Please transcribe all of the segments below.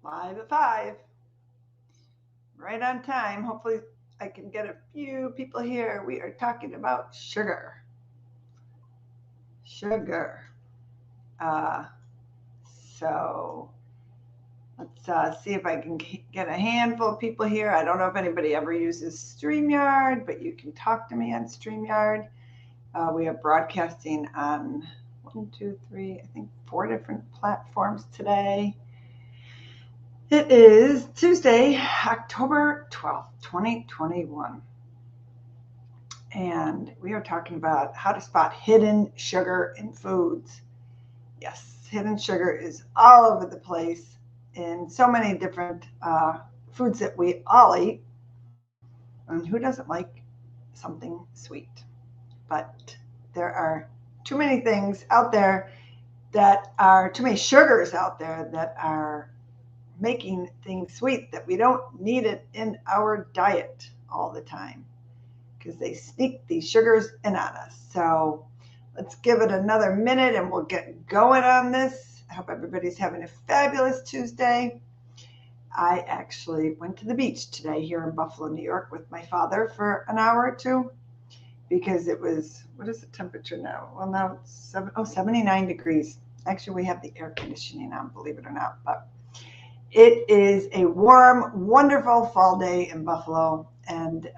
Live at 5. Right on time. Hopefully I can get a few people here. We are talking about sugar. Sugar. Uh, so let's see if I can get a handful of people here. I don't know if anybody ever uses StreamYard, but you can talk to me on StreamYard. We are broadcasting on 1, 2, 3, I think 4 different platforms today. It is Tuesday, October 12th, 2021. And we are talking about how to spot hidden sugar in foods. Yes, hidden sugar is all over the place in so many different foods that we all eat. And who doesn't like something sweet? But there are too many things out there too many sugars out there that are making things sweet that we don't need it in our diet all the time because they sneak these sugars in on us. So let's give it another minute and we'll get going on this. I hope everybody's having a fabulous Tuesday. I actually went to the beach today here in Buffalo, New York with my father for an hour or two because it was, what is the temperature now? Well, now it's 79 degrees. Actually, we have the air conditioning on, believe it or not, but it is a warm, wonderful fall day in Buffalo, and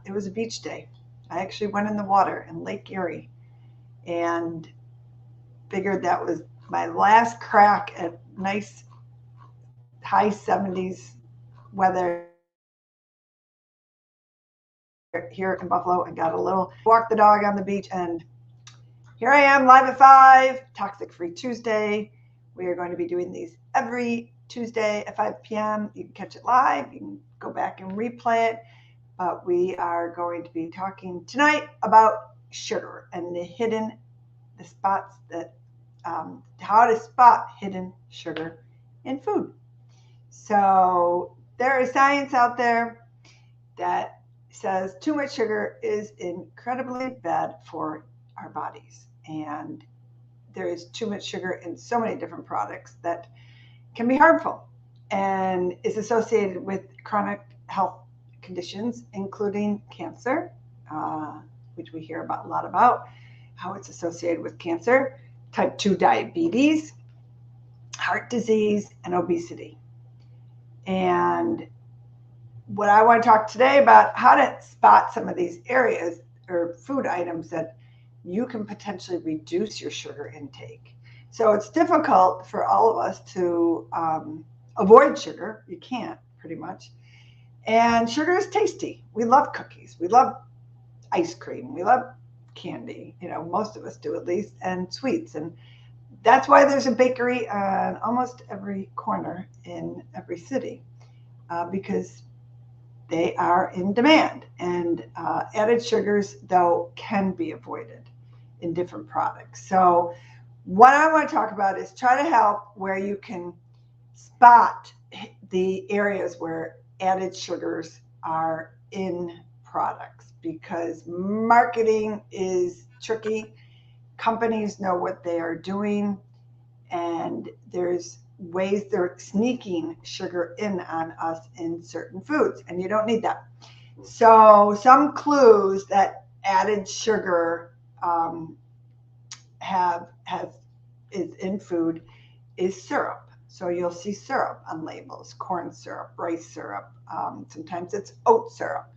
it was a beach day. I actually went in the water in Lake Erie and figured that was my last crack at nice high 70s weather here in Buffalo and got a little walk the dog on the beach. And here I am live at 5, Toxic Free Tuesday. We are going to be doing these every Tuesday at 5 p.m. You can catch it live. You can go back and replay it. But we are going to be talking tonight about sugar and the spots that, how to spot hidden sugar in food. So there is science out there that says too much sugar is incredibly bad for our bodies. And there is too much sugar in so many different products that can be harmful and is associated with chronic health conditions, including cancer, which we hear about a lot about, how it's associated with cancer, type 2 diabetes, heart disease, and obesity. And what I want to talk today about how to spot some of these areas or food items that you can potentially reduce your sugar intake. So it's difficult for all of us to avoid sugar. You can't, pretty much. And sugar is tasty. We love cookies. We love ice cream. We love candy. You know, most of us do at least, and sweets. And that's why there's a bakery on almost every corner in every city because they are in demand. And added sugars, though, can be avoided in different products. So what I want to talk about is try to help where you can spot the areas where added sugars are in products because marketing is tricky. Companies know what they are doing, and there's ways they're sneaking sugar in on us in certain foods, and you don't need that. So some clues that added sugar is in food is syrup. So you'll see syrup on labels, corn syrup, rice syrup. Sometimes it's oat syrup.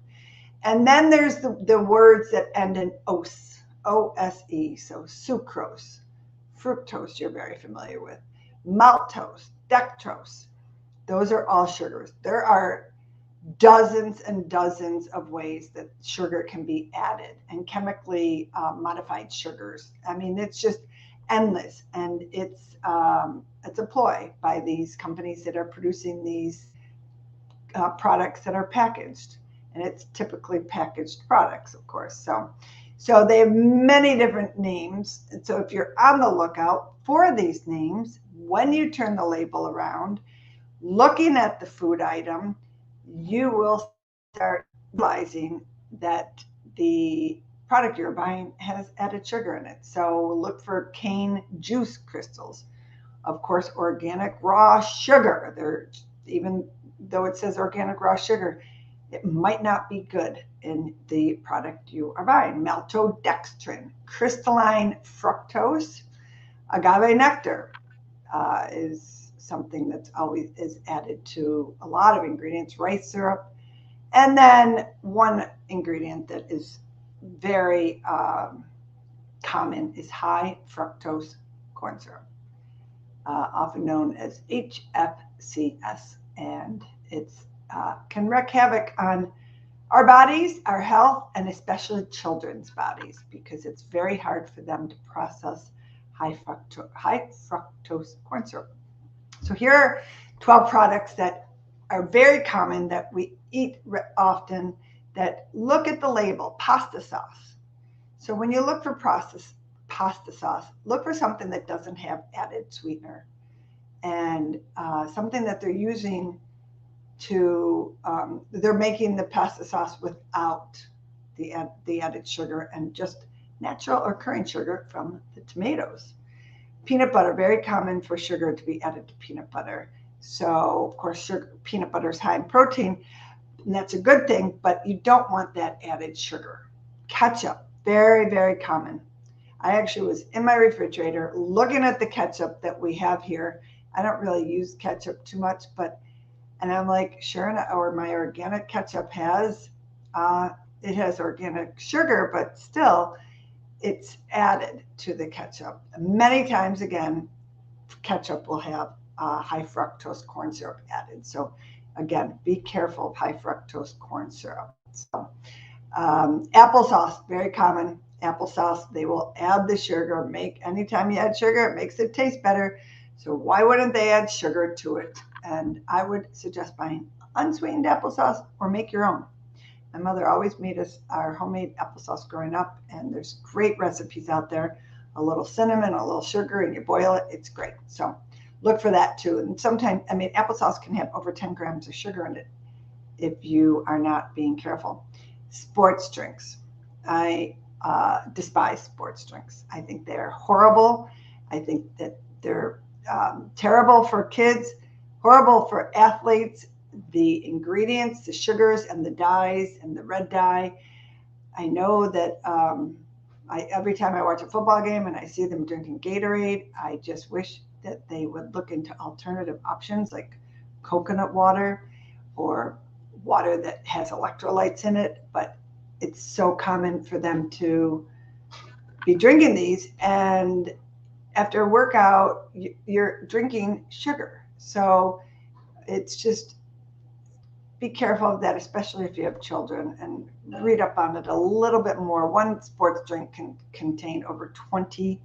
And then there's the words that end in ose, O-S-E. So sucrose, fructose you're very familiar with, maltose, dextrose. Those are all sugars. There are dozens and dozens of ways that sugar can be added and chemically modified sugars. I mean, it's just endless, and it's a ploy by these companies that are producing these products that are packaged, and it's typically packaged products, of course. So they have many different names, and so if you're on the lookout for these names, when you turn the label around, looking at the food item, you will start realizing that the product you're buying has added sugar in it. So look for cane juice crystals. Of course, organic raw sugar. They're even though it says organic raw sugar, it might not be good in the product you are buying. Maltodextrin, crystalline fructose, agave nectar is something that's always is added to a lot of ingredients, rice syrup. And then one ingredient that is very common is high fructose corn syrup, often known as HFCS, and it's can wreak havoc on our bodies, our health, and especially children's bodies because it's very hard for them to process high fructose corn syrup. So here are 12 products that are very common that we eat often that look at the label, pasta sauce. So when you look for pasta sauce, look for something that doesn't have added sweetener and something that they're using to, they're making the pasta sauce without the added sugar and just natural occurring sugar from the tomatoes. Peanut butter, very common for sugar to be added to peanut butter. So, of course, peanut butter is high in protein, and that's a good thing, but you don't want that added sugar. Ketchup, very, very common. I actually was in my refrigerator looking at the ketchup that we have here. I don't really use ketchup too much, and I'm like, sure enough, or my organic ketchup has, it has organic sugar, but still, it's added to the ketchup. Many times, again, ketchup will have high fructose corn syrup added. So again, be careful of high fructose corn syrup. So applesauce, very common. Applesauce, they will add the sugar. Anytime you add sugar, it makes it taste better. So why wouldn't they add sugar to it? And I would suggest buying unsweetened applesauce or make your own. My mother always made us our homemade applesauce growing up, and there's great recipes out there. A little cinnamon, a little sugar, and you boil it. It's great. So look for that too. And sometimes, applesauce can have over 10 grams of sugar in it if you are not being careful. Sports drinks. I despise sports drinks. I think they're horrible. I think that they're terrible for kids, horrible for athletes. The ingredients, the sugars and the dyes and the red dye. I know that every time I watch a football game and I see them drinking Gatorade, I just wish that they would look into alternative options like coconut water or water that has electrolytes in it. But it's so common for them to be drinking these, and after a workout, you're drinking sugar. So it's just, be careful of that, especially if you have children, and read up on it a little bit more. One sports drink can contain over 20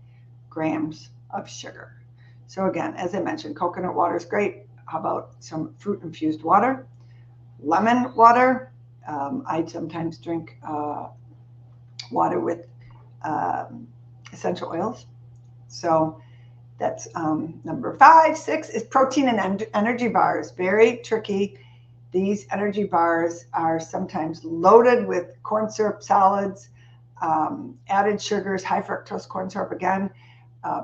grams of sugar. So again, as I mentioned, coconut water is great. How about some fruit-infused water? Lemon water. I sometimes drink water with essential oils. So that's number 5. 6 is protein and energy bars. Very tricky. These energy bars are sometimes loaded with corn syrup solids, added sugars, high fructose corn syrup again.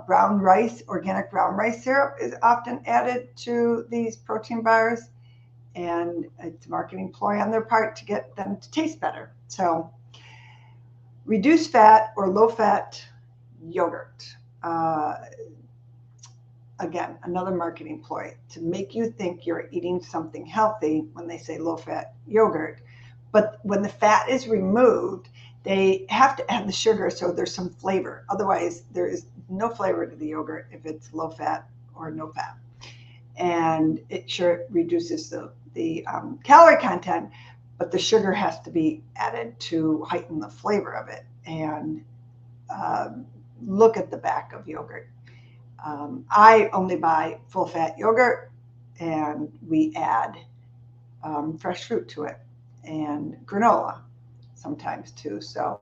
Brown rice, organic brown rice syrup is often added to these protein bars, and it's a marketing ploy on their part to get them to taste better. So reduced fat or low fat yogurt. Again, another marketing ploy to make you think you're eating something healthy when they say low-fat yogurt. But when the fat is removed, they have to add the sugar so there's some flavor. Otherwise, there is no flavor to the yogurt if it's low-fat or no fat. And it sure reduces the calorie content, but the sugar has to be added to heighten the flavor of it. And look at the back of yogurt. I only buy full-fat yogurt, and we add fresh fruit to it, and granola sometimes too. So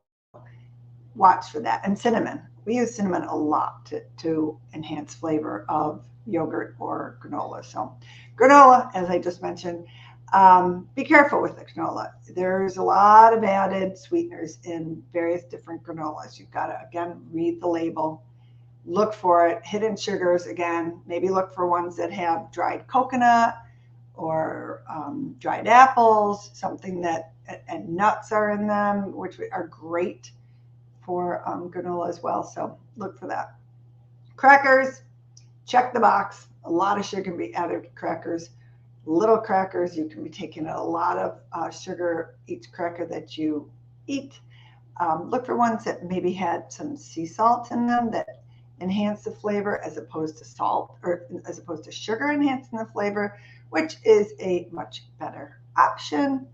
watch for that. And cinnamon. We use cinnamon a lot to enhance flavor of yogurt or granola. So granola, as I just mentioned, be careful with the granola. There's a lot of added sweeteners in various different granolas. You've got to, again, read the label. Look for it. Hidden sugars, again, maybe look for ones that have dried coconut or dried apples, something that, and nuts are in them, which are great for granola as well. So look for that. Crackers, check the box. A lot of sugar can be added to crackers. Little crackers, you can be taking a lot of sugar each cracker that you eat. Look for ones that maybe had some sea salt in them that enhance the flavor as opposed to salt, or as opposed to sugar enhancing the flavor, which is a much better option.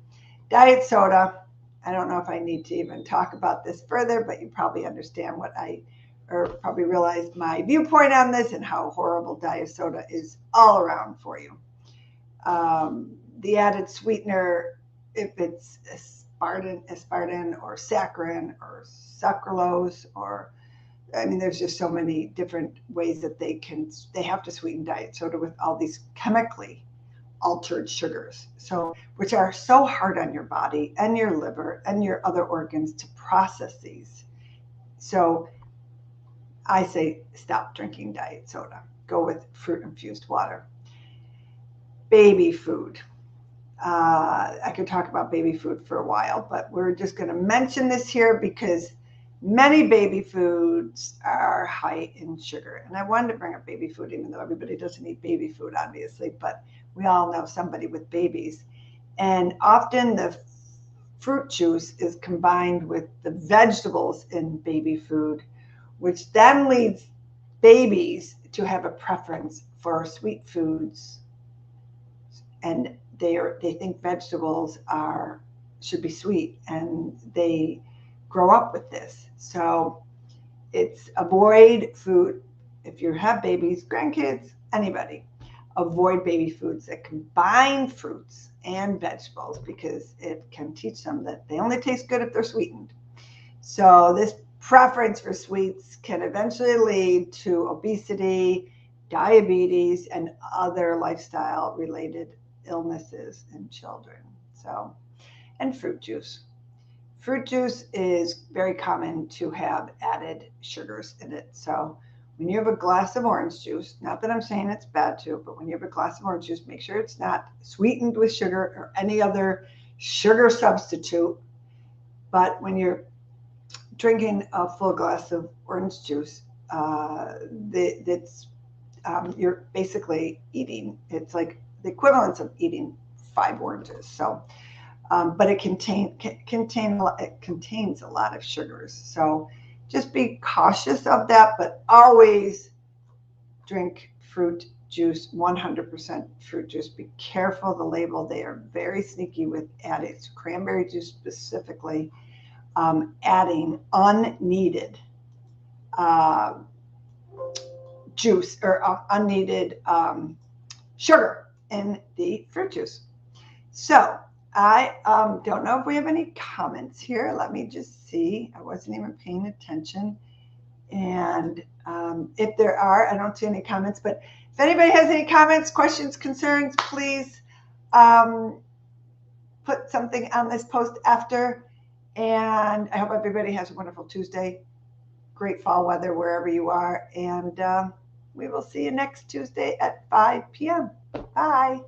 Diet soda. I don't know if I need to even talk about this further, but you probably understand or probably realized my viewpoint on this and how horrible diet soda is all around for you. The added sweetener, if it's aspartame or saccharin or sucralose, or I mean, there's just so many different ways that they have to sweeten diet soda with all these chemically altered sugars, so which are so hard on your body and your liver and your other organs to process these. So I say stop drinking diet soda. Go with fruit infused water. Baby food. I could talk about baby food for a while, but we're just going to mention this here because many baby foods are high in sugar. And I wanted to bring up baby food, even though everybody doesn't eat baby food, obviously, but we all know somebody with babies. And often the fruit juice is combined with the vegetables in baby food, which then leads babies to have a preference for sweet foods. And they think vegetables should be sweet, and they grow up with this. So it's avoid food. If you have babies, grandkids, anybody, avoid baby foods that combine fruits and vegetables, because it can teach them that they only taste good if they're sweetened. So this preference for sweets can eventually lead to obesity, diabetes, and other lifestyle related illnesses in children. So, and fruit juice. Fruit juice is very common to have added sugars in it. So when you have a glass of orange juice, not that I'm saying it's bad too, but when you have a glass of orange juice, make sure it's not sweetened with sugar or any other sugar substitute. But when you're drinking a full glass of orange juice, you're basically eating, it's like the equivalent of eating 5 oranges. So, but it contains a lot of sugars. So just be cautious of that, but always drink fruit juice, 100% fruit juice. Be careful of the label. They are very sneaky with adding cranberry juice specifically, adding unneeded juice or unneeded sugar in the fruit juice. So I don't know if we have any comments here. Let me just see. I wasn't even paying attention. And if there are, I don't see any comments. But if anybody has any comments, questions, concerns, please put something on this post after. And I hope everybody has a wonderful Tuesday. Great fall weather wherever you are. And we will see you next Tuesday at 5 p.m. Bye.